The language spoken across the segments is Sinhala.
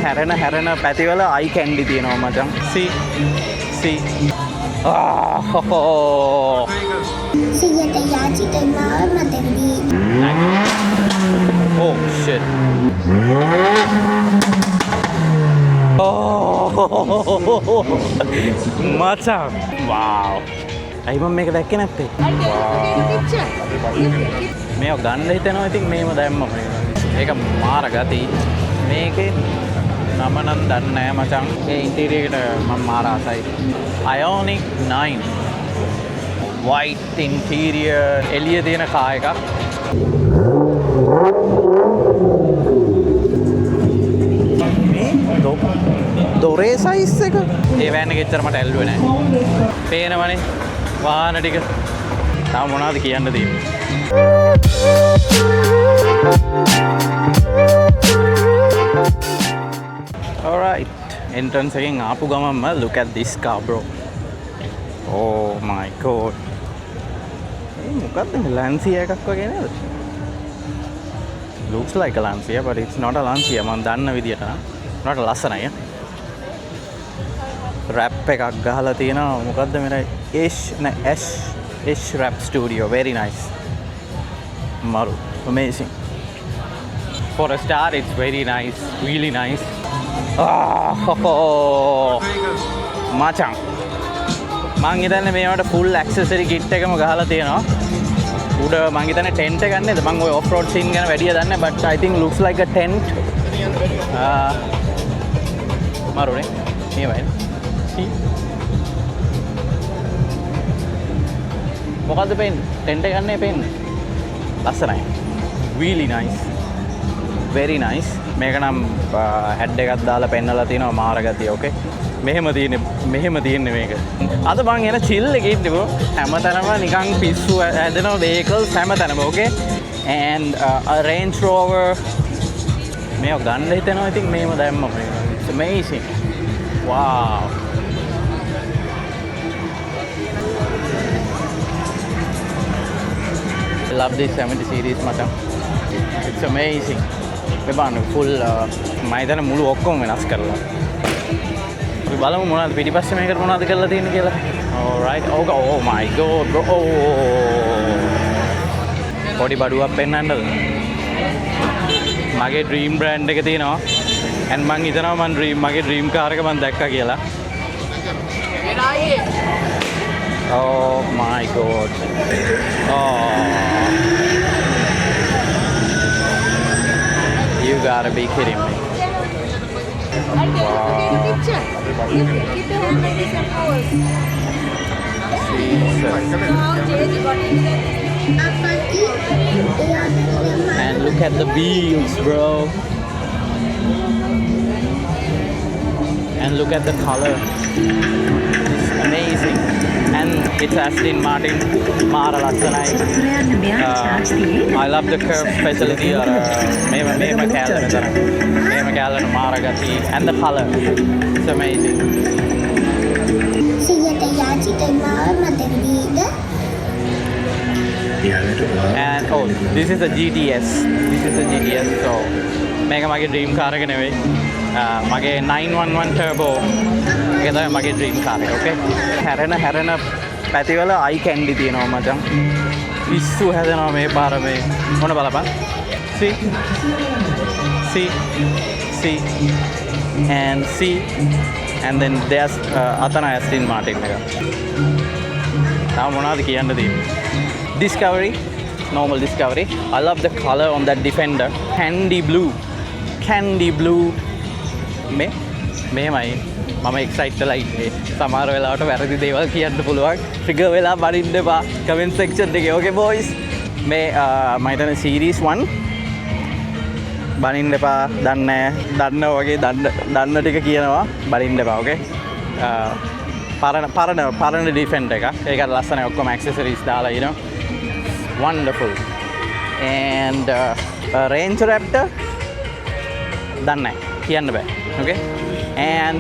හැරෙන පැතිවල අයි කැන්ඩි තියෙනවා මචං. see සියයට යාචිත මාව මතකදී. oh shit මචං wow අයි මම මේක දැක්කේ නැත්තේ. මේක ගන්න හිතෙනවා. ඉතින් මේව දැම්මම මේක මාර ගති. මේකේ නම නම් දන්නේ නැහැ මචං. ඒ ඉන්ටීරියර් එකට මම මාර ආසයි. Ioniq 9 white interior එළිය තියෙන කා එකක්. මේ දොරේ සයිස් එක ඒ වෑන් එක එච්චර මට ඇල්ලුවේ නැහැ. පේනවනේ වාහන ටික. තාම මොනවද කියන්න තියෙන්නේ? Alright, entrance එකෙන් ආපු ගමන්ම look at this car bro. Oh my god. මේ මොකක්ද මේ Lancia එකක් වගේ නේද? Looks like a Lancia but it's not a Lancia. මම දන්න විදියට නට ලස්සනයි. රැප් එකක් ගහලා තියෙනවා. මොකද්ද මේ Ash Rap Studio. Very nice. Maru. Amazing. For a start, it's very nice. Really nice. මචං මං හිතන්නේ මේවට full accessory kit එකම ගහලා තියෙනවා. උඩ මං හිතන්නේ tent එක ගන්නේද? මං ඔය off road scene ගැන වැඩිය දන්නේ නැහැ but I think looks like a tent. මරුනේ. මේ වයින්. මොකද්ද පෙන්නේ? tent එක ගන්නේ පෙන්නේ. ලස්සනයි. Really nice. Very nice. මේක නම් head එකක් දාලා පෙන්නලා තිනවා මාර ගතිය. Okay. මෙහෙම තියෙන්නේ මේක. අද මං එන chill එකේ ඉන්නේ බෝ. හැමතැනම නිකන් පිස්සු හැදෙන vehicles හැමතැනම. Okay. And a Range Rover මේක ගන්න හිතෙනවා. ඉතින් මේව දැම්මම it's amazing. Wow. I love this 70 series මචං. It's amazing. මේ බලන්න full මම හිතන්නේ මුළු ඔක්කොම වෙනස් කරලා. අපි බලමු මොනවද පිටිපස්සේ මේකට මොනවද කරලා තියෙන්නේ කියලා. Alright. Oh my god bro. පොඩි බඩුවක් පෙන්නන්නද? මගේ dream brand එක තියෙනවා. and මං හිතනවා මගේ dream car එක මං දැක්කා කියලා. Oh my god. You gotta be kidding me. And look at the wheels, bro. And look at the color. It's amazing. And it's Aston Martin. Mara Lassanai. I love the curve specialty or Mema Callan, Mara Gati, and the color. It's amazing. සියයට යාචිත මාව මතකදීද? And oh, this is a GTS. So මේක මගේ dream car එක නෙවෙයි. මගේ 911 turbo ඒක තමයි මගේ dream car එක. Okay. හැරෙන පැතිවල අයි කැන්ඩි තියෙනවා මචං. පිස්සු හැදෙනවා මේ පාර මේ. මොන බලපන්. see and then there's අතන Aston Martin එක. තාම මොනවද කියන්න තියෙන්නේ? Discovery, normal Discovery. I love the color on that Defender. Candy blue. මේමයි මම එක්සයිට් වෙලා ඉන්නේ. සමහර වෙලාවට වැරදි දේවල් කියන්න පුළුවන්. ට්‍රිගර් වෙලා බනින්න එපා කමෙන්ට් සෙක්ෂන් එකේ. Okay boys. මේ මම හිතන්නේ series 1 බනින්න එපා. දන්න වගේ දන්න ටික කියනවා. බනින්න එපා. Okay. පරණ Defender එකක්. ඒකට ලස්සනයි ඔක්කොම accessories දාලා you know. Wonderful. And Range Raptor done කියන්න බෑ. Okay. And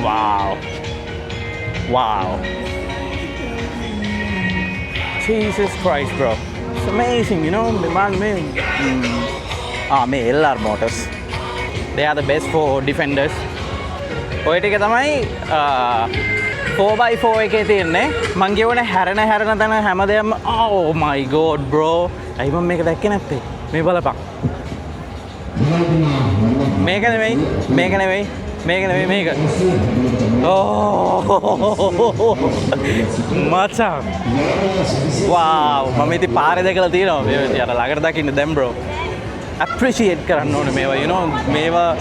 wow. Jesus Christ bro. It's amazing, you know. මේ LR Motors. they are the best for defenders. ඔය ටික තමයි 4x4 එකේ තියෙන්නේ. මං කියවනේ හැරෙන තැන හැමදේම oh my god bro. අයි මම මේක දැක්කේ නැත්තේ. මේ බලපන්. මේක නෙවෙයි. මචං. wow. මම ඉතින් පාරේ දැකලා තියෙනවා. මේ අර ළඟට දකින්න දැන් bro. appreciate කරන්න ඕනේ මේවා you know මේවා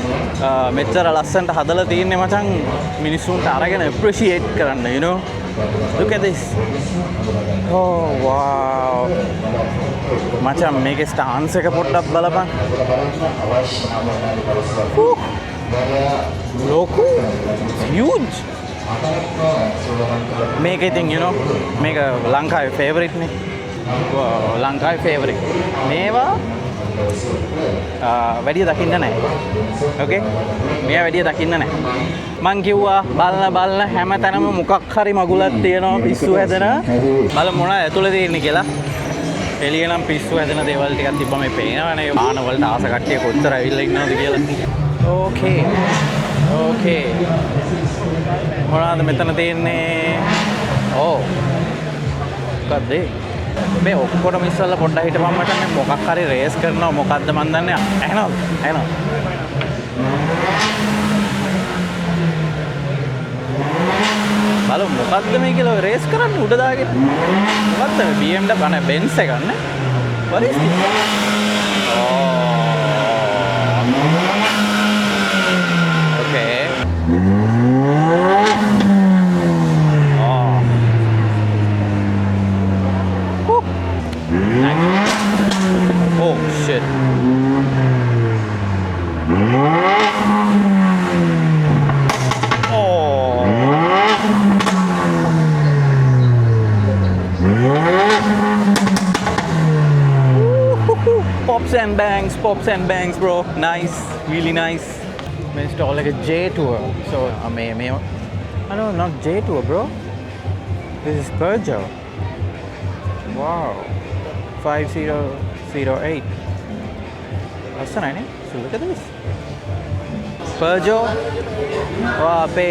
මෙච්චර ලස්සනට හදලා තියෙන්නේ මචං මිනිස්සුන්ට අරගෙන appreciate කරන්න you know look at this oh wow මචං මේකේ ස්ටාන්ස් එක පොඩ්ඩක් බලපන් ලොකු huge මේක ඉතින් you know මේක ලංකාවේ favorite නේ ලංකාවේ favorite මේවා වැඩිය දකින්න නැහැ. ඕකේ? මෙයා වැඩිය දකින්න නැහැ. මං කිව්වා බලන හැම තැනම මොකක් හරි මගුලක් තියෙනවා පිස්සු හැදෙන. බලමු මොනවද ඇතුලේ තියෙන්නේ කියලා. එළිය නම් පිස්සු හැදෙන දේවල් ටිකක් තිබ්බම මේ පේනවනේ. ආන වලට ආස කට්ටිය කොච්චර ඇවිල්ලා ඉන්නවද කියලා. ඕකේ. මොනවද මෙතන තියෙන්නේ? ඕ. මොකක්ද ඒ? මේ ඔක්කොටම ඉස්සෙල්ලා පොඩ්ඩක් හිටපන් මට මේ මොකක් හරි රේස් කරනවා මොකද්ද මන් දන්නේ ඇහෙනවද බලමු මොකද්ද මේ කියලා රේස් කරන්නේ උඩ දාගෙන මොකද්ද මේ BMW අනේ Benz එක ගන්න what is this okay oh shit pops and bangs bro nice really nice we install like a J tour so no not J tour bro this is Peugeot wow 5008 ලස්සනයිනේ so look at this Peugeot අපේ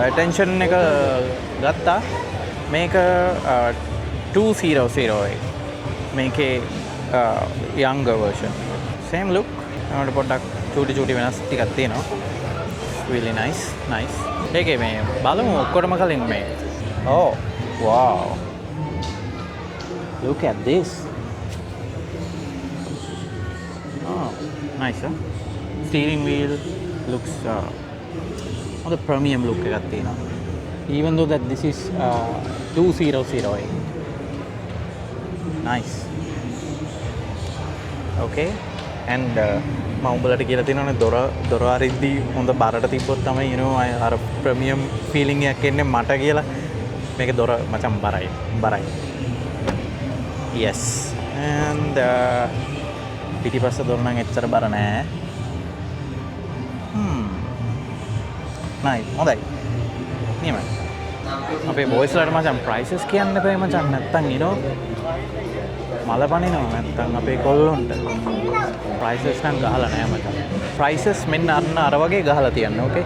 attention එක ගත්තා මේක 2008 මේකේ younger version same look අනකට පොඩ්ඩක් චූටි වෙනස් ටිකක් තියෙනවා really nice ඒකේ මේ බලමු ඔක්කොටම කලින් මේ oh wow look at this oh nice huh? steering wheel looks the premium look එකක් තියෙනවා even though that this is 2008 nice okay and මම උඹලට කියලා තියෙනවානේ දොර අරිද්දි හොඳ බරට තිබ්බොත් තමයි you know අර ප්‍රීමියම් ෆීලිං එකක් එන්නේ මට කියලා මේක දොර මචං බරයි yes and පිටිපස්ස දොර නම් එච්චර බර නෑ nice හොඳයි නියමයි අපේ බොයිස් වලට මචං prices කියන්න එපා මචං නැත්තම් you know මල පනිනවා නැත්තම් අපේ කොල්ලොන්ට prices නම් ගහලා නෑ මචං prices මෙන්න අර වගේ ගහලා තියන්න okay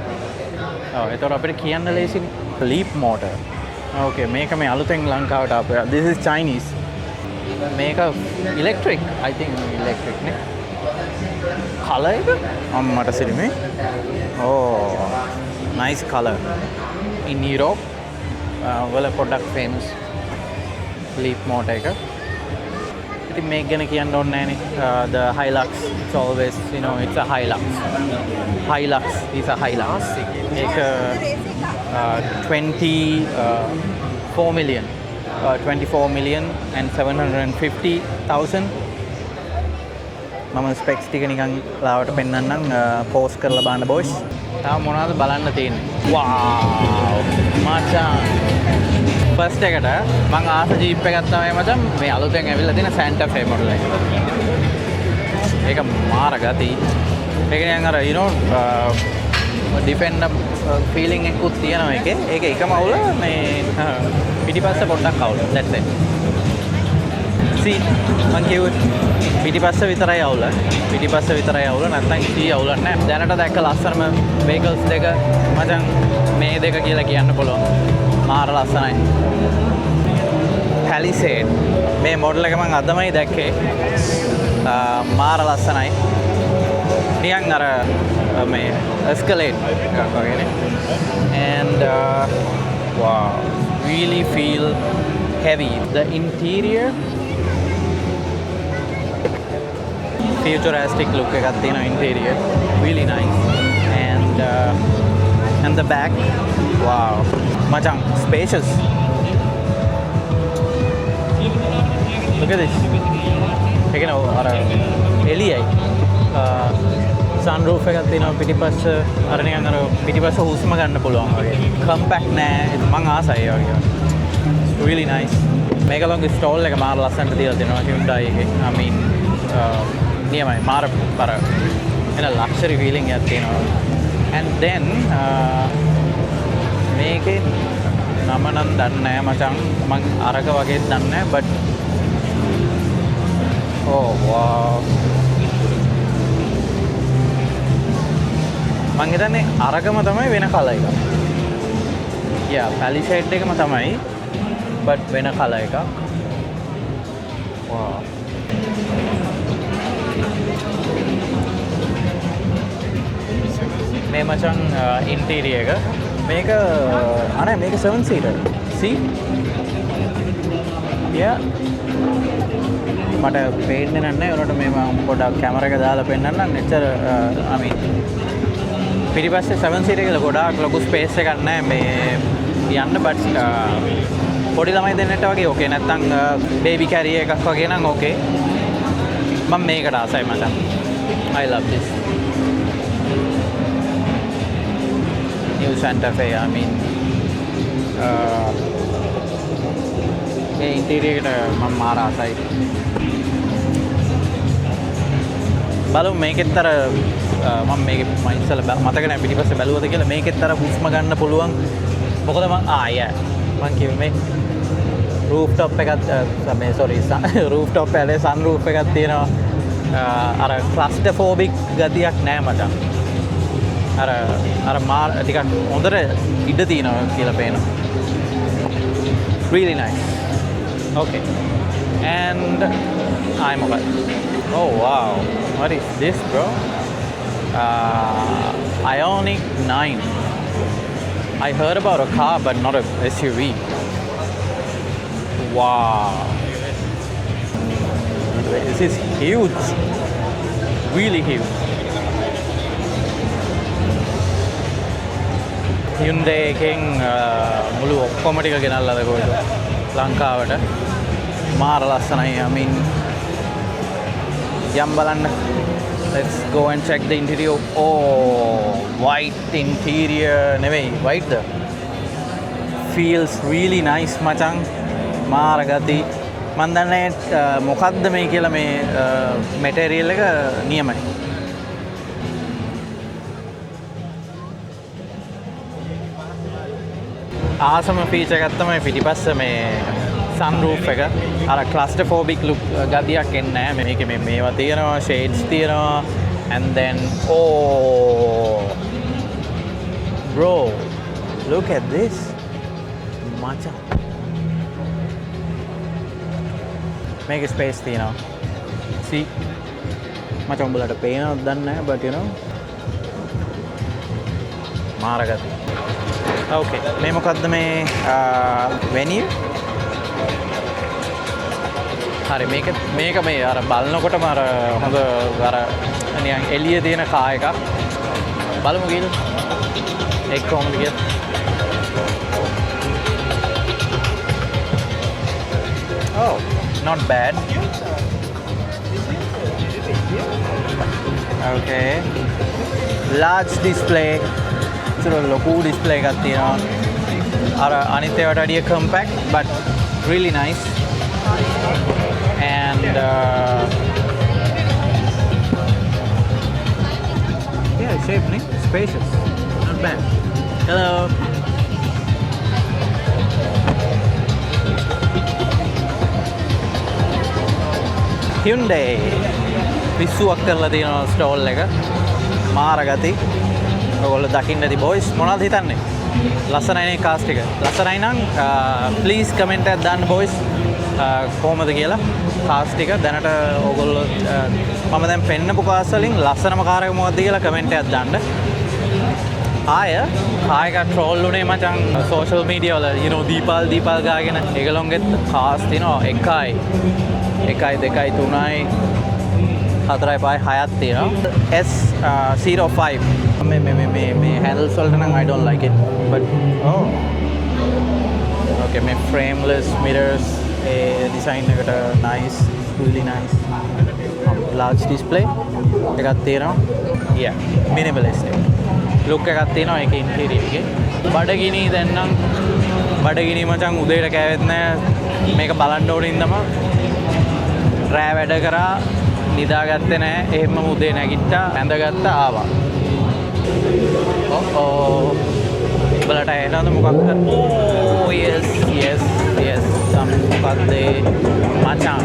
ඔව් ඒතකොට අපිට කියන්න ලේසියි leap motor okay මේක මේ අලුතෙන් ලංකාවට ආපු this is Chinese මේක electric I think electric නේ color එක අම්මට සිරිමේ oh nice color in Europe වල පොඩ්ඩක් famous leap motor එක ඉතින් මේක ගැන කියන්න ඕනේ නෑනේ the Hilux it's always you know it's a Hilux is a Hilux ඒක 24 million and 750,000 මම ස්පෙක්ස් ටික නිකන් ලාවට පෙන්නන්නම් පෝස්ට් කරලා බලන්න බොයිස් තාම මොනවද බලන්න තියෙන්නේ wow මචං ෆස්ට් එකට මං ආස ජීප් එකක් තමයි මචං මේ අලුතෙන් ඇවිල්ලා තියෙන Santa Fe මොඩල් එක. ඒක මාර ගති. ඒක නිකන් අර you know defender feeling එකකුත් තියෙනවා ඒකේ. ඒක එකම අවුල මේ පිටිපස්ස පොඩ්ඩක් අවුල. That's it. see මං කිව්වේ පිටිපස්ස විතරයි අවුල. පිටිපස්ස විතරයි අවුල නැත්නම් ඉතින් අවුලක් නැහැ. දැනට දැක්ක ලස්සනම vehicles දෙක මචං මේ දෙක කියලා කියන්න පුළුවන්. මාර ලස්සනයි. Palisade මේ මොඩල් එක මම අදමයි දැක්කේ. මාර ලස්සනයි. නිකන් අර මේ Escalade එකක් වගේනේ. And wow, really feel heavy. The interior futuristic look එකක් තියෙනවා interior. Really nice. And the back, wow. Macam spacious. Look at this. Again, අර එළියයි. sunroof එකක් තියෙනවා පිටිපස්ස අර නිකන් අර පිටිපස්ස හුස්ම ගන්න පුළුවන් වගේ. compact නෑ. මං ආසයි ඒ වගේ. Really nice. මේක ලොංග ස්ටෝල් එක මාර ලස්සනට තියලා තියෙනවා Hyundai එකේ. I mean නියමයි මාර අර එන luxury feeling එකක් තියෙනවා. And then මේකේ නම නම් දන්නේ නැහැ මචං. මං අරක වගේ දන්නේ නැහැ but oh wow. මං හිතන්නේ අරකම තමයි වෙන කලර් එක. Yeah, Palisade එකම තමයි but වෙන කලර් එකක්. wow. මේ මචං ඉන්ටීරියර් එක මේක අනේ මේක 7 seater. See? Yeah. මට පේන්නේ නැහැ. උනට මේ මම පොඩක් කැමරා එක දාලා පෙන්නන්නම්. එච්චර I mean පිටිපස්සේ 7 seater කියලා ගොඩාක් ලොකු ස්පේස් එකක් නැහැ මේ යන්න but පොඩි ළමයි දෙන්නට වගේ ඕකේ නැත්නම් බේබි කැරියර් එකක් වගේ නම් ඕකේ. මම මේකට ආසයි මචං. I love this. New Santa Fe, I mean A interior එකට මම මාර ආසයි. බලමු මේකෙත් අර මම මේක මම ඉස්සෙල්ලා මතක නැහැ පිටිපස්සේ බැලුවද කියලා මේකෙත් අර හුස්ම ගන්න පුළුවන්. මොකද මම මම කිව්වේ මේ roof top එකක් මේ sorry roof top එකේ sun roof එකක් තියෙනවා. අර claustrophobic ගතියක් නැහැ මචං. අර මාර ටිකක් හොඳට ඉඩ තියෙනවා කියලා පේනවා. Really nice. Okay. And I'm okay. Oh wow. What is this, bro? Ioniq 9. I heard about a car but not a SUV. Wow. This is huge. Really huge. Hyundai එකෙන් මුළු ඔක්කොම ටික ගෙනල්ලාද කොහෙද ලංකාවට. මාර ලස්සනයි. I mean යම් බලන්න. Let's go and check the interior. Oh, white interior. නෙවෙයි white ද. Feels really nice මචං. මාර ගති. මන් දන්නේ මොකද්ද මේ කියලා මේ material එක නියමයි. ආසම ෆීචර් එකක් තමයි පිටිපස්ස මේ sunroof එක. අර claustrophobic look ගතියක් එන්නේ නැහැ. මේකේ මේවා තියෙනවා, shades තියෙනවා. And then oh bro, look at this. මචං. මේකේ space තියෙනවා. See? මචං උඹලට පේනවද දන්නේ නැහැ but you know මාර ගතිය. Okay, මේ මොකද්ද මේ venue? හරි මේක මේ අර බලනකොටම අර හොඳ අර නිකන් එළිය තියෙන කා එකක්. බලමු ගිහලා. ඒක කොහොමද කියලා. Oh, not bad. Okay. Large display. ලොකු ඩිස්ප්ලේ එකක් තියෙනවා. අර අනිත් ඒවාට වඩා compact but really nice. And yeah, shape nice, spacious, not bad. Hello. Hyundai පිස්සුවක් කරලා තියෙනවා ස්ටෝල් එක. මාර ගති. ඔයගොල්ලෝ දකින්න ඇති බොයිස් මොනවද හිතන්නේ? ලස්සනයිනේ කාස්ට් එක. ලස්සනයි නම් ප්ලීස් කමෙන්ට් එකක් දාන්න බොයිස්. කොහමද කියලා කාස්ට් එක දැනට ඔයගොල්ලෝ මම දැන් පෙන්නපු කාස් වලින් ලස්සනම කාර් එක මොකක්ද කියලා කමෙන්ට් එකක් දාන්න. ආයක ට්‍රෝල් උනේ මචං සෝෂල් මීඩියා වල you know දීපල් ගාගෙන ඒගොල්ලොන්ගෙත් කාස් තියෙනවා 1යි 2යි 3යි 4යි 5යි 6ක් තියෙනවා S05 මේ handles වලට නම් I don't like it but oh okay මේ frameless mirrors design එකට nice really nice large display එකක් තියෙනවා yeah minimalistic look එකක් තියෙනවා ඒකේ interior එකේ බඩගිනි දැන් නම් බඩගිනි මචං උදේට කෑවෙත් නැහැ මේක බලන්න ඕනේ ඉඳම රෑ වැඩ කරා නිදාගත්තේ නැහැ එහෙම උදේ නැගිට්ටා ඇඳගත්තා ආවා බලට එනවද මොකක්ද oh yes මොකක්ද මචං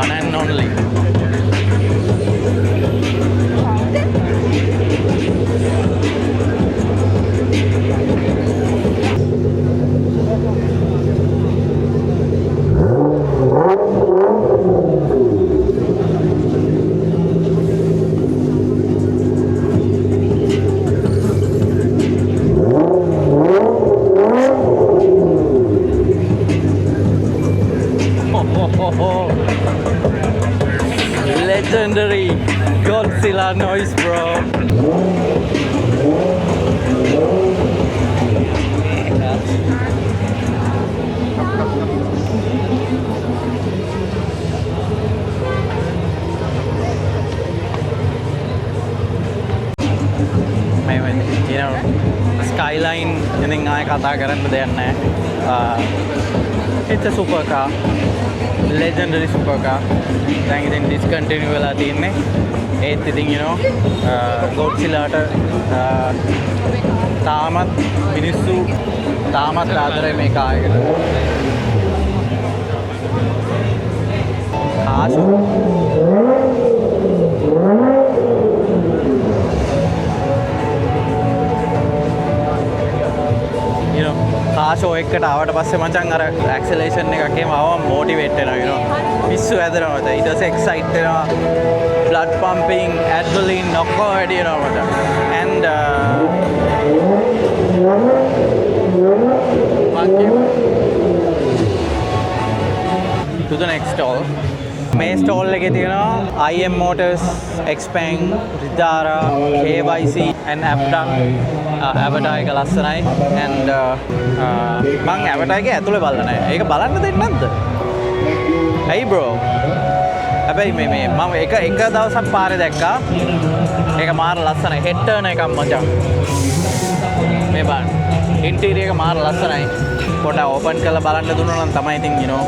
one and only legendary Godzilla noise bro you know skyline ඉතින් ආයෙ කතා කරන්න දෙයක් නැහැ it's a super car legendary super car දැන් ඉතින් discontinue වෙලා තියෙන්නේ ඒත් ඉතින් you know Godzillaට තාමත් මිනිස්සු තාමත් ආදරේ මේ car එකට ආසු you know car show එකකට ආවට පස්සේ මචං අර acceleration එකක් එහෙම ආවම motivate වෙනවා you know පිස්සු හැදෙනවා මචං ඊට පස්සේ excite වෙනවා blood pumping adrenaline ඔක්කොම වැඩි වෙනවා මචං and to the next stall මේ ස්ටෝල් එකේ තියෙනවා IM Motors, Xpeng, Ritara, KYC and Aptar Avatar එක ලස්සනයි and මං Avatar එකේ ඇතුලේ බලලා නැහැ. ඒක බලන්න දෙන්නේ නැද්ද? ඇයි bro? හැබැයි මේ මම එක දවසක් පාරේ දැක්කා. ඒක මාර ලස්සනයි. head turn එකක් මචං. මේ බලන්න. interior එක මාර ලස්සනයි. පොඩ්ඩක් open කරලා බලන්න දුන්නා නම් තමයි ඉතින් you know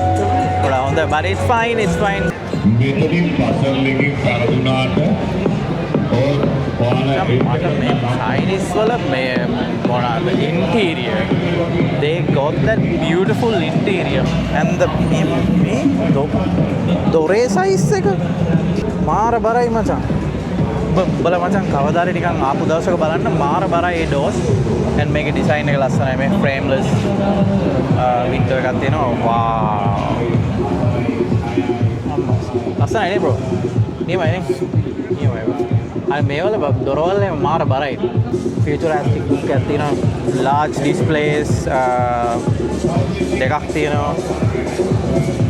පොඩ්ඩක් හොඳ but it's fine මෙතනින් පසල් එකකින් පරදුනාට Chinese වල මේ මොනවාද interior they got that beautiful interior and the මේ දොරේ size එක මාර බරයි මචං බල මචං කවදාරි ටිකක් ආපු දවසක බලන්න මාර බරයි ඒ doors and මේකේ design එක ලස්සනයි මේ frameless window එකක් තියෙනවා wow ලස්සනයි නේ bro නියමයි අර මේවල දොරවල් එහෙම මාර බරයි futuristic look එකක් තියෙනවා large displays දෙකක් තියෙනවා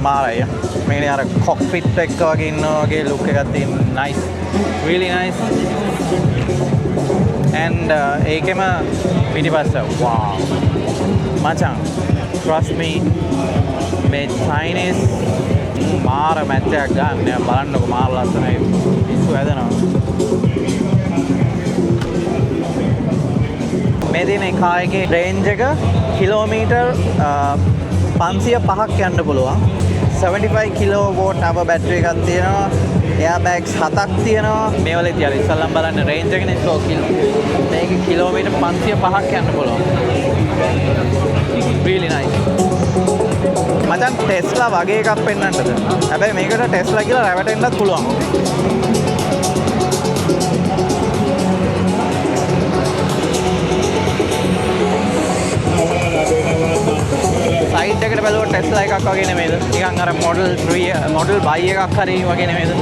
මාරයි මේකේ අර cockpit එක වගේ ඉන්නා වගේ look එකක් තියෙන nice really nice and ඒකෙම පිටිපස්ස wow මචං trust me මේ Chinese මාර මැත්තයක් ගන්න බලන්නකො මාර ලස්සනයි පිස්සු හැදෙනවා මේ දින car එකේ range එක කිලෝමීටර් 505ක් යන්න පුළුවන් 75 kilowatt hour battery එකක් තියෙනවා airbags 7ක් තියෙනවා මේ වල තියලා ඉස්සල්ලාම බලන්න range එකනේ so මේක කිලෝමීටර් 505ක් යන්න පුළුවන් really nice මචං ටෙස්ලා වගේ එකක් පෙන්වන්නද? හැබැයි මේකට ටෙස්ලා කියලා රැවටෙන්නත් පුළුවන්. සයිඩ් එකට බැලුවොත් ටෙස්ලා එකක් වගේ නෙමෙයිද? නිකන් අර මොඩල් 3 මොඩල් බයි එකක් හරි වගේ නෙමෙයිද?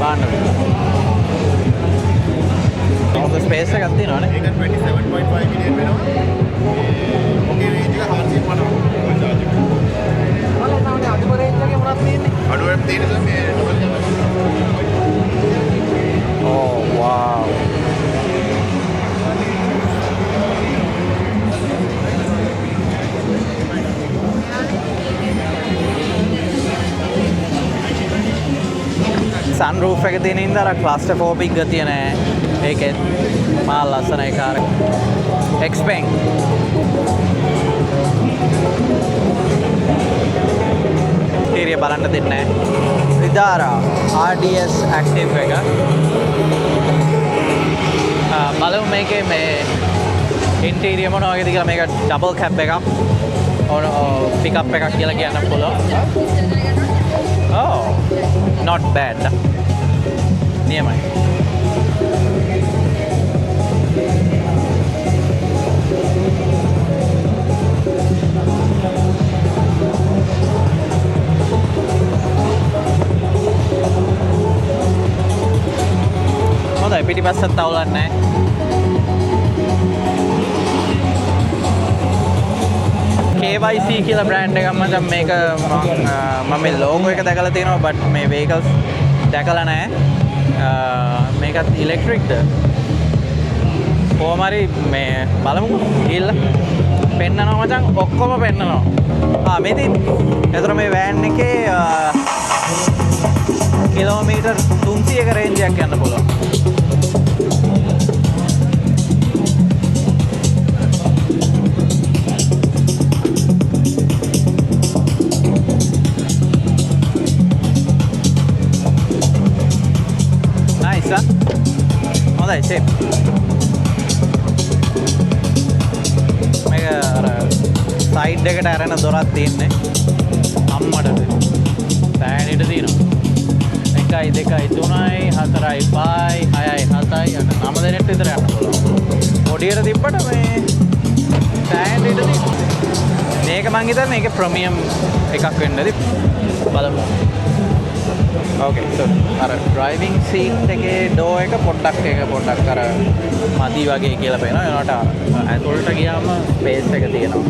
බාන්න. ඔක ස්පේස් එකක් තියෙනවනේ. ඒක 27.5 මිලියන් වෙනවා. ඔකේ රේන්ජ් එක 450 charge එක. ඔයාලා තමයි අඩුම රේන්ජ් එකේ මොනවද තියෙන්නේ? අඩුවෙන් තියෙන්නේ මේ ඩබල් ජාමර්. Oh wow. sunroof එක තියෙන ඉඳලා අර claustrophobic ගතිය නෑ. ඒකෙත් මා ලස්සනයි කාර් එක. Xpeng. ඉතිරිය බලන්න දෙන්නේ නෑ. Vidara RDS active එක. බලමු මේකේ මේ ඉන්ටීරියර් මොනවා වගේද කියලා. මේක ඩබල් කැබ් එකක්. පිකප් එකක් කියලා කියන්න පුළුවන්. Oh, not bad. නියමයි. හොඳයි පිටිපස්සත් තවුලක් නැහැ. KYC කියලා බ්‍රෑන්ඩ් එකක් මචං මේක මම මේ ලෝගෝ එක දැකලා තියෙනවා බට් මේ vehicles දැකලා නැහැ. මේකත් ඉලෙක්ට්‍රික්ද? කොහොම හරි මේ බලමුකෝ ගිහිල්ලා පෙන්නනවා මචං ඔක්කොම පෙන්නනවා. මේ තියෙන්නේ. ඒතර මේ වෑන් එකේ කිලෝමීටර් 300ක රේන්ජ් එකක් යන්න පුළුවන්. හොඳයි ෂේප්. මේක අර සයිඩ් එකට අරන දොරක් තියෙන්නේ. අම්මටද. සෑහෙන ඉඩ තියෙනවා. 1 2 3 4 5 6 7 9 දෙනෙක් විතර යන්න පුළුවන්. පොඩියට තිබ්බට මේ සෑහෙන ඉඩ තියෙනවා. මේක මං හිතන්නේ මේකේ ප්‍රීමියම් එකක් වෙන්න ඇති. බලමු. Okay, so අර driving seat එකේ door එක පොඩ්ඩක් අර මදි වගේ කියලා පේනවා. ඒනට ඇතුළට ගියාම space එක තියෙනවා.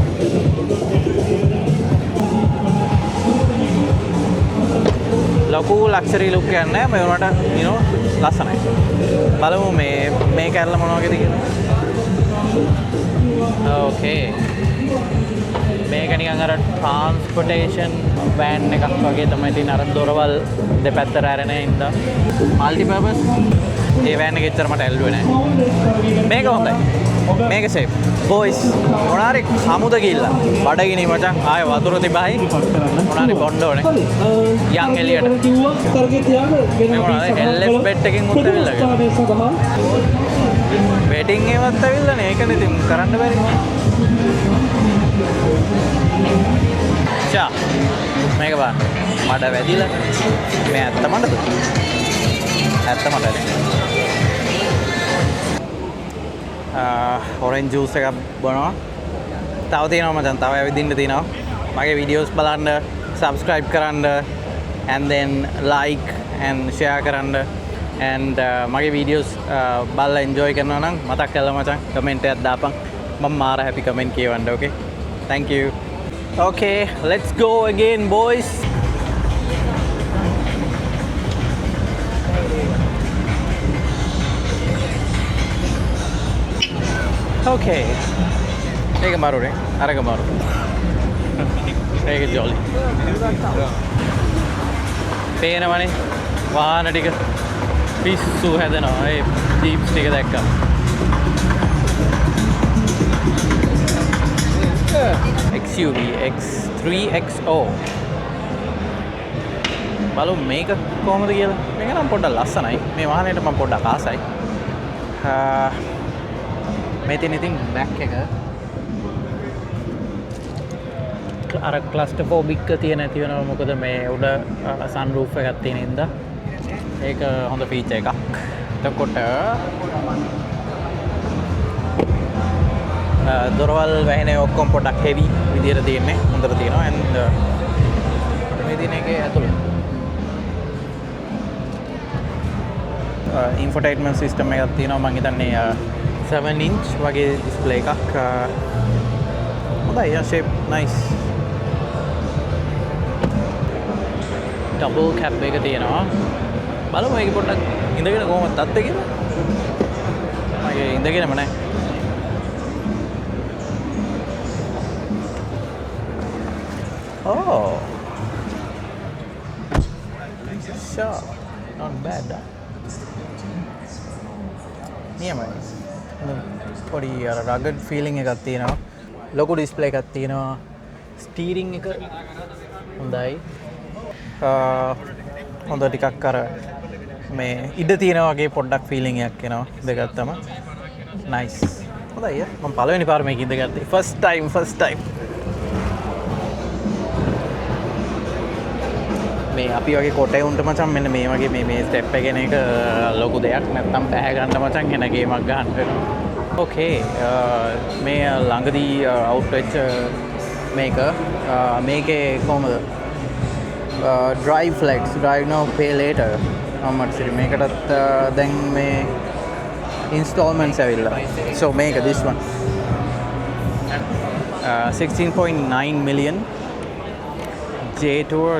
ලොකු luxury look එකක් නැහැ. මේ උනට you know ලස්සනයි. බලමු මේ කැරල මොන වගේද කියලා. Okay. මේක නිකන් අර ට්‍රාන්ස්පෝර්ටේෂන් වෑන් එකක් වගේ තමයි තියෙන. අර දොරවල් දෙපැත්තට ඇරෙන ඉඳලා মালටි පර්පස්. ඒ වෑන් එක ඇත්තට මට ඇල්ලුවේ නැහැ. මේක හොඳයි. මේක සේෆ්. බොයිස් මොනාරි සමුද ගිහිල්ලා බඩගිනි මචං ආය වතුර තිබහයි මොනාරි බොන්න ඕනේ. යන් එලියට. මේ මොනවාද LF බෙට් එකකින් උත් ඇවිල්ලා. වෙඩින් ඒවත් ඇවිල්ලා නේ. ඒකනේ ඉතින් කරන්න බැරි මොකද. චා මේක බලන්න මඩ වැදිලා මේ ඇත්ත මඩද ඇත්ත මඩද ඔරෙන්ජ් ජූස් එකක් බොනවා තව තියෙනවා මචං තව ඇවිදින්න තියෙනවා මගේ වීඩියෝස් බලන්න subscribe කරන්න and then like and share කරන්න and මගේ වීඩියෝස් බලලා enjoy කරනවා නම් මතක් කරලා මචං කමෙන්ට් එකක් දාපන් මම මාර happy comment කියවන්න okay thank you. Okay, let's go again, boys. Okay. Take a maru, right? Araga maru. Take a jolly. Pay na money. Vahana tika. Pissu hadena. Hey, jeeps tika dekka. XUV X3XO බලමු මේක කොහොමද කියලා. මේක නම් පොඩ්ඩක් ලස්සනයි. මේ වාහනේට මම පොඩ්ඩක් ආසයි. මේ තියෙන ඉතින් බෑක් එක අර ක්ලස්ටර්ෆෝබික් තියෙන නැති වෙනවා මොකද මේ උඩ සන්රූෆ් එකක් තියෙන හින්දා ඒක හොඳ ෆීචර් එකක්. එතකොට දොරවල් වැහෙනේ ඔක්කොම පොඩක් හෙවි විදියට තියෙන්නේ හොඳට තියෙනවා and මේ දින එකේ ඇතුළේ infotainment system එකක් තියෙනවා මම හිතන්නේ 7 inch වගේ display එකක් හොඳයි shape nice double cap එක තියෙනවා බලමු මේක පොඩ්ඩක් ඉඳගෙන කොහොමද තත්ත්වය කියලා මගේ ඉඳගෙනම නැහැ oh sure not bad නියමයි පොඩි අර රගඩ් ෆීලිං එකක් තියෙනවා ලොකු ඩිස්ප්ලේ එකක් තියෙනවා ස්ටීරිං එක හොඳයි හොඳ ටිකක් අර මේ ඉඩ තියෙනවා වගේ පොඩ්ඩක් ෆීලිං එකක් එනවා දෙගත්තම නයිස් හොඳයි මම පළවෙනි පාර මේක ඉඳගත්තේ ෆස්ට් ටයිම් මේ අපි වගේ කොටේ උන්ට මචං මෙන්න මේ වගේ මේ ස්ටෙප් එක එන එක ලොකු දෙයක් නැත්තම් පැහැ ගන්න මචං එන ගේමක් ගන්න වෙනවා. ඕකේ මේ ළඟදී අවුට් වෙච්ච මේකේ කොහමද drive flex drive now pay later අම්මට මේකටත් දැන් මේ installments ඇවිල්ලා. So මේක this one 16.9 million J-Tour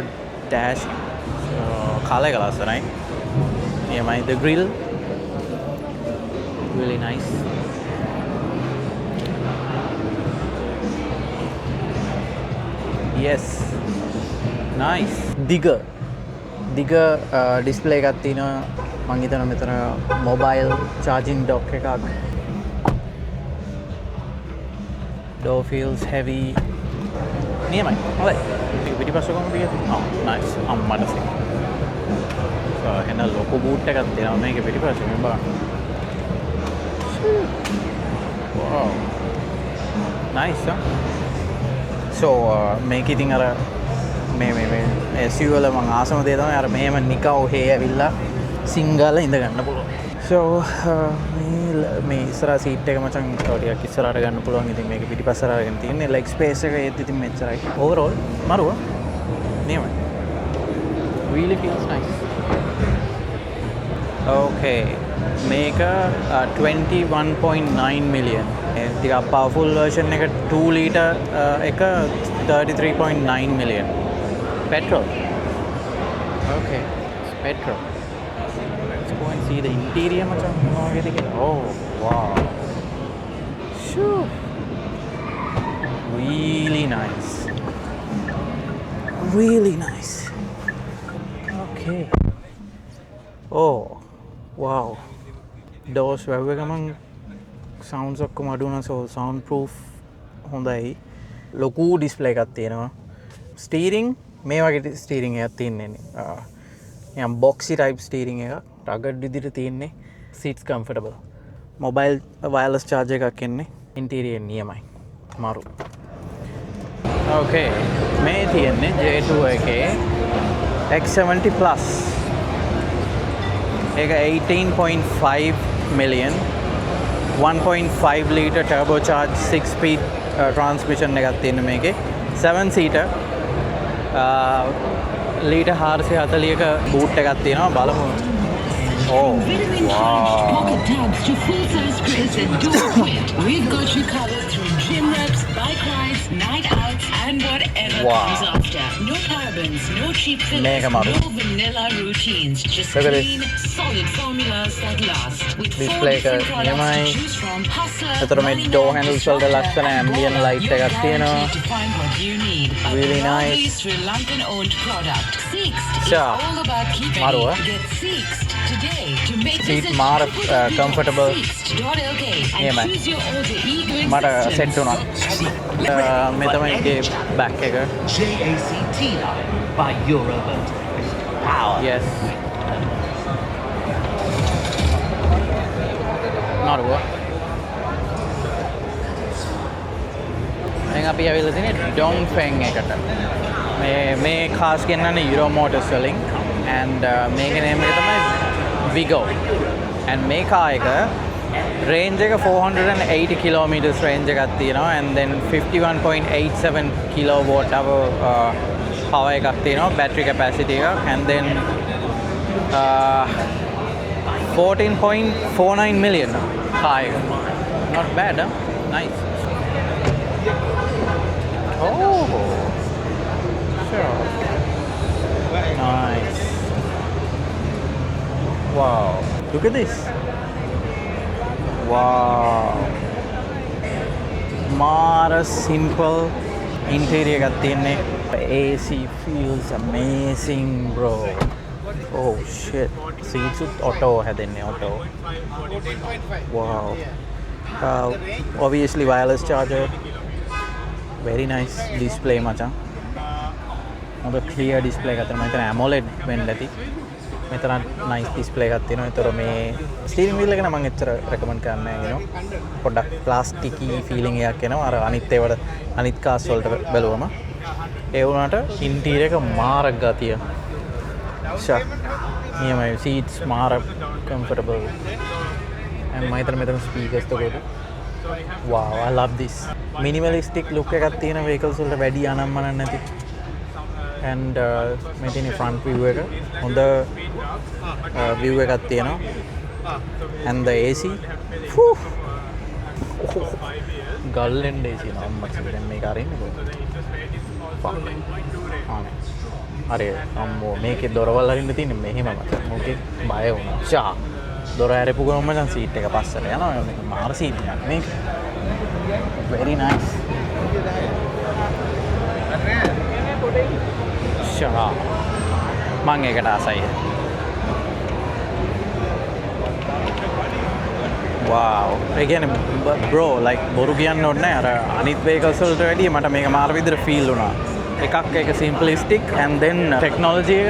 dash color glass right yeah the grill really nice yes nice digger display එකක් තියෙනවා මම හිතනවා මෙතන mobile charging dock එකක් door feels heavy නියමයි හොඳයි පිටිපස්ස කොහොමද තියෙන්නේ? Oh nice. අම්මට සෙ. So එන ලොකු බූට් එකක් තියෙනවා මේකේ පිටිපස්සේ මේ බලන්න. Wow. Nice. So මේක ඉතින් අර මේ SUV වල මම ආසම දේ තමයි අර මෙහෙම නිකව හේ ඇවිල්ලා සිංගල ඉඳ ගන්න පුළුවන්. So මේ ඉස්සරහා සීට් එක මචං ටිකක් ඉස්සරහට ගන්න පුළුවන්. ඉතින් මේක පිටිපස්සට අරගෙන තියෙන්නේ ලෙග් ස්පේස් එක ඒත් ඉතින් මෙච්චරයි. ඕවරෝල් මරුව නියමයි. Really feels nice. Okay. මේක 21.9 million. ටිකක් powerful version එක 2 liter එක 33.9 million. Petrol. Okay. It's petrol. Let's go and see the interior macam මොනවද කියලා. Oh wow. Shoo. Really nice. Really nice. Okay. Oh wow. Doors වැව්ව ගමන් sounds ඔක්කොම අඩු වෙනවා so sound proof හොඳයි. ලොකු display එකක් තියෙනවා. Steering මේ වගේ steering එකක් තියෙන්නේ. නිකන් boxy type steering එක. rugged විදිහට තියෙන්නේ. Seats comfortable. Mobile wireless charger එකක් එන්නේ. Interior නියමයි. මාරු. Okay. මේ තියෙන්නේ J2 එකේ X70 Plus. ඒක 18.5 million 1.5 liter turbocharged 6-speed transmission එකක් තියෙන මේකේ 7 seater ලීටර් 440ක බූට් එකක් තියෙනවා බලමු. Oh wow. Pocket tabs to full-size trays and door quit. We've got you covered through gym reps, bike rides, night outs, and whatever comes after. No parabens, no cheap fillers, no vanilla routines. Just clean, solid formulas that last. With 4 different products to choose from. Hustler, money door handles වලට ලස්සන ambient light එකක් තියෙනවා. to find what you need. Really nice. Sri Lankan-owned product. Sixt is Sure. all about keeping Maru, it. Get Sixt today to make Seat this මාර comfortable. Sixt.lk and Yeah, man. choose your order equal මට සෙට් වුණා. මේ තමයි ඒකේ back එක. JACT line by Eurovolt. Power. Yes. මාරුව. දැන් අපි ඇවිල්ලා තියෙන්නේ ඩොන්ෆෙන් එකට. මේ කාස් ගෙන්නන්නේ Euro Motors වලින් and මේකේ name එක තමයි Vigo. and මේ car එක range එක 480 kilometers range එකක් තියෙනවා and then 51.87 kilowatt hour power එකක් තියෙනවා battery capacity එකක් and then 14.49 million car එක. Not bad, huh? Nice. Oh, sure. Nice. Wow. Look at this. Wow. Mara simple interior එකක් තියෙන්නේ. AC feels amazing, bro. Oh shit. Seats auto හැදෙන්නේ auto. Wow. Obviously wireless charger. Very nice display මචං. මොකද clear display එකක් තියෙනවා. මම හිතන්නේ AMOLED වෙන්න ඇති. මෙතන nice display එකක් තියෙනවා. ඒතර මේ steering wheel එක නම් මම එච්චර recommend කරන්නේ නැහැ නේද. පොඩ්ඩක් plasticky feeling එකක් එනවා. අර අනිත් ඒවට අනිත් cars වලට බැලුවම. ඒ වුණාට interior එක මාර ගතිය. ෂා. නියමයි seats මාර comfortable. and මම හිතන්නේ මෙතන speakers තකොද. Wow, I love this. Minimalistic look එකක් තියෙන vehicles වලට වැඩි අනම්මනක් නැති. and මේ තියෙන front view එක හොඳ view එකක් තියෙනවා. and the AC. ගල්ලෙන් AC නම් දැන් මේක අරින්නේ කොහොමද? අरे අම්මෝ මේකේ දොරවල් අරින්න තියෙන්නේ මෙහෙම මට. මොකේ බය වුණා. ෂා. දොර ඇරපු ගමන් මචං සීට් එක පස්සට යනවා. මේක මාර සීට් එකක් මේක. Very nice. ෂා. මං ඒකට ආසයි. wow. ඒ කියන්නේ bro like බොරු කියන්න ඕනේ නැහැ. අර අනිත් vehicles වලට වැඩිය මට මේක මාර විදිහට feel වුණා. එකක් ඒක simplistic and then technology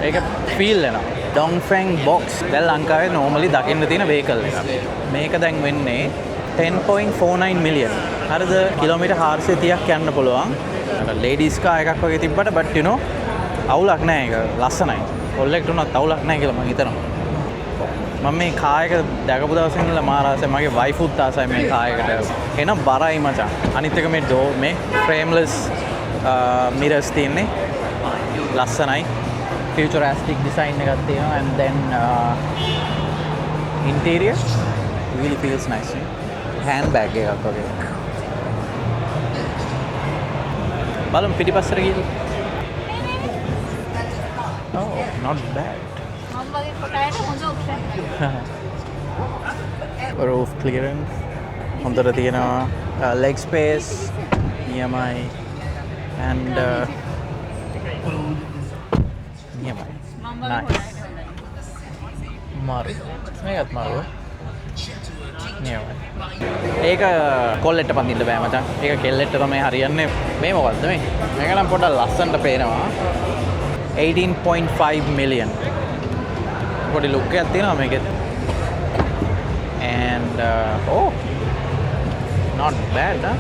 එක feel වෙනවා. Dongfeng box දැන් ලංකාවේ normally දකින්න තියෙන vehicle එක. මේක දැන් වෙන්නේ 10.49 million. හරිද? කිලෝමීටර් 430ක් යන්න පුළුවන්. ladies car එකක් වගේ තිබ්බට but you know අවුලක් නැහැ ඒක. ලස්සනයි. කොල්ලෙක්ට උනත් අවුලක් නැහැ කියලා මම හිතනවා. මම මේ car එක දැකපු දවසේ ඉඳලා මාර ආසයි. මගේ wife උත් ආසයි මේ car එකට. එන බරයි මචං. අනිත් එක මේ door මේ frameless mirrors තියෙන්නේ. ලස්සනයි. futuristic design එකක් තියෙනවා and then interior really feels nice. handbag එකක් වගේ. බලමු පිටිපස්සට ගිහලා. oh not bad. මම වගේ කොටයට හොඳ ඔප්ෂන්. roof clearance හොඳට තියෙනවා. leg space නියමයි and නියමයි. nice. මාරු. මේකත් මාරු. නියමයි. ඒක කොල්ලෙට පදින්න බෑ මචං. ඒක කෙල්ලෙට තමයි හරියන්නේ. මේ මොකද්ද මේ? මේක නම් පොඩ්ඩක් ලස්සනට පේනවා. 18.5 million. පොඩි ලුක් එකක් තියෙනවා මේකෙත්. and oh not bad huh?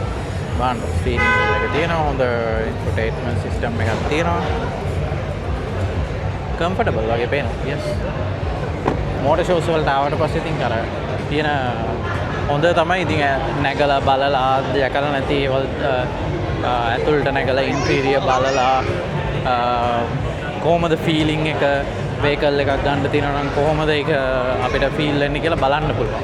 බාන්න ස්ටීරින් වීල් එක තියෙනවා. හොඳ infotainment system එකක් තියෙනවා. comfortable වගේ පේනවා. yes. motor shows වලට ආවට පස්සේ ඉතින් අර තියෙන හොඳ තමයි ඉතින් නැගලා බලලා දැකලා නැති ඒවල් ඇතුළට නැගලා ඉන්ටීරියර් බලලා කොහොමද ෆීලිං එක vehicle එකක් ගන්න තියෙනවා නම් කොහොමද ඒක අපිට ෆීල් වෙන්නේ කියලා බලන්න පුළුවන්.